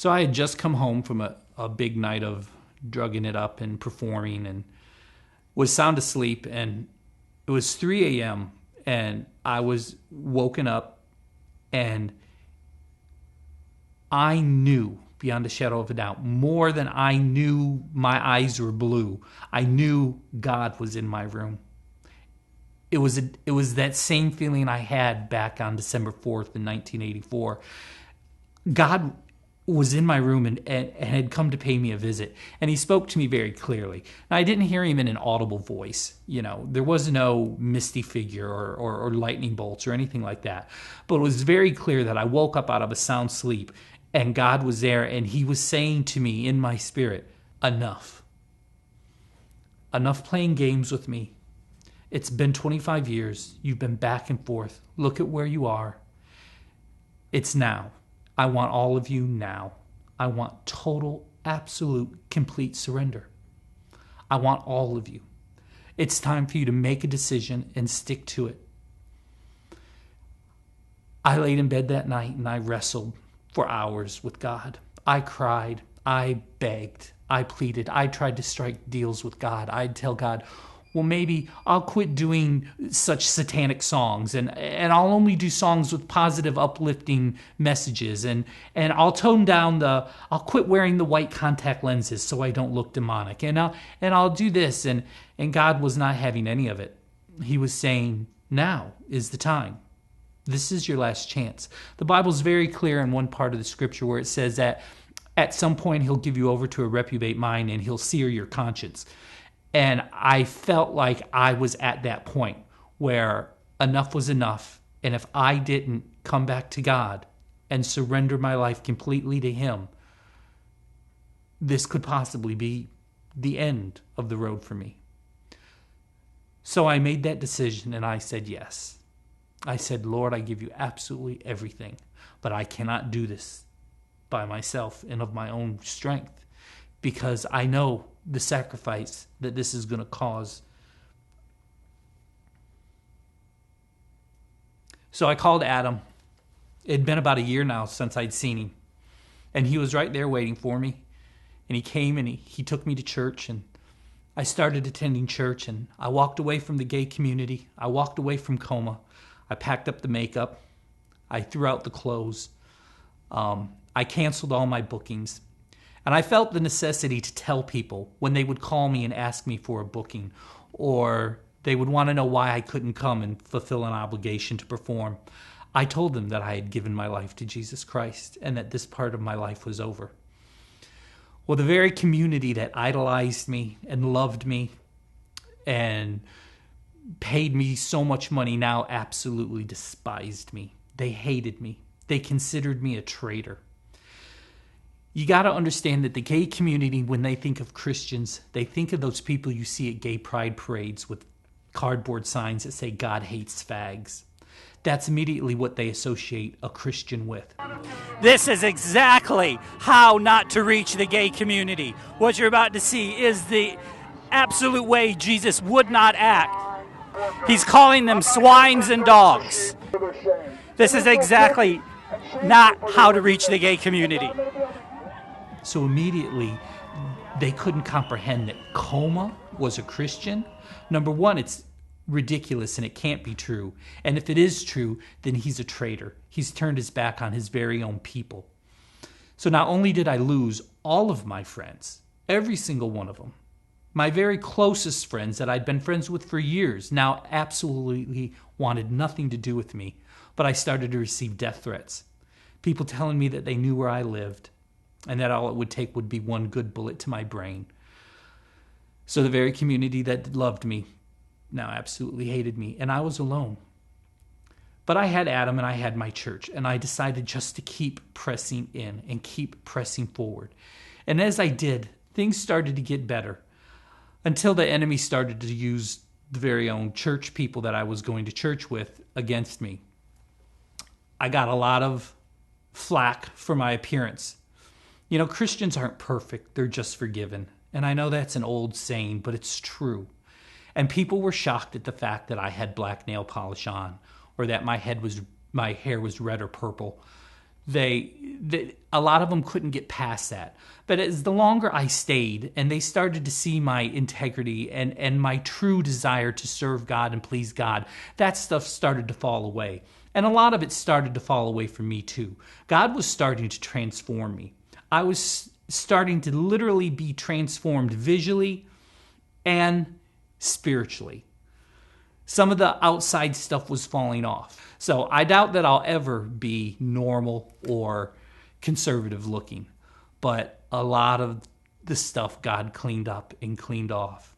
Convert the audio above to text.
So I had just come home from a big night of drugging it up and performing, and was sound asleep, and it was 3 a.m. and I was woken up, and I knew beyond a shadow of a doubt, more than I knew my eyes were blue, I knew God was in my room. It was that same feeling I had back on December 4th in 1984. God was in my room and had come to pay me a visit. And he spoke to me very clearly. Now, I didn't hear him in an audible voice. There was no misty figure or lightning bolts or anything like that. But it was very clear that I woke up out of a sound sleep and God was there, and he was saying to me in my spirit, enough. Enough playing games with me. It's been 25 years. You've been back and forth. Look at where you are. It's now. I want all of you now. I want total, absolute, complete surrender. I want all of you. It's time for you to make a decision and stick to it. I laid in bed that night and I wrestled for hours with God. I cried. I begged. I pleaded. I tried to strike deals with God. I'd tell God, well, maybe I'll quit doing such satanic songs and I'll only do songs with positive, uplifting messages. And I'll tone down I'll quit wearing the white contact lenses so I don't look demonic. And I'll do this. And God was not having any of it. He was saying, now is the time. This is your last chance. The Bible's very clear in one part of the scripture where it says that at some point he'll give you over to a reprobate mind and he'll sear your conscience. And I felt like I was at that point where enough was enough. And if I didn't come back to God and surrender my life completely to him, this could possibly be the end of the road for me. So I made that decision and I said yes. I said, Lord, I give you absolutely everything, but I cannot do this by myself and of my own strength, because I know the sacrifice that this is going to cause. So I called Adam. It had been about a year now since I'd seen him, and he was right there waiting for me. And he came and he took me to church, and I started attending church, and I walked away from the gay community. I walked away from coma. I packed up the makeup. I threw out the clothes. I canceled all my bookings. And I felt the necessity to tell people when they would call me and ask me for a booking, or they would want to know why I couldn't come and fulfill an obligation to perform. I told them that I had given my life to Jesus Christ and that this part of my life was over. Well, the very community that idolized me and loved me and paid me so much money now absolutely despised me. They hated me. They considered me a traitor. You got to understand that the gay community, when they think of Christians, they think of those people you see at gay pride parades with cardboard signs that say God hates fags. That's immediately what they associate a Christian with. This is exactly how not to reach the gay community. What you're about to see is the absolute way Jesus would not act. He's calling them swines and dogs. This is exactly not how to reach the gay community. So immediately, they couldn't comprehend that Coma was a Christian. Number one, it's ridiculous and it can't be true. And if it is true, then he's a traitor. He's turned his back on his very own people. So not only did I lose all of my friends, every single one of them, my very closest friends that I'd been friends with for years now absolutely wanted nothing to do with me, but I started to receive death threats. People telling me that they knew where I lived and that all it would take would be one good bullet to my brain. So the very community that loved me now absolutely hated me, and I was alone. But I had Adam and I had my church, and I decided just to keep pressing in and keep pressing forward. And as I did, things started to get better until the enemy started to use the very own church people that I was going to church with against me. I got a lot of flack for my appearance. You know, Christians aren't perfect, they're just forgiven. And I know that's an old saying, but it's true. And people were shocked at the fact that I had black nail polish on, or that my hair was red or purple. A lot of them couldn't get past that. But as the longer I stayed and they started to see my integrity and my true desire to serve God and please God, that stuff started to fall away. And a lot of it started to fall away from me too. God was starting to transform me. I was starting to literally be transformed visually and spiritually. Some of the outside stuff was falling off. So I doubt that I'll ever be normal or conservative looking. But a lot of the stuff God cleaned up and cleaned off.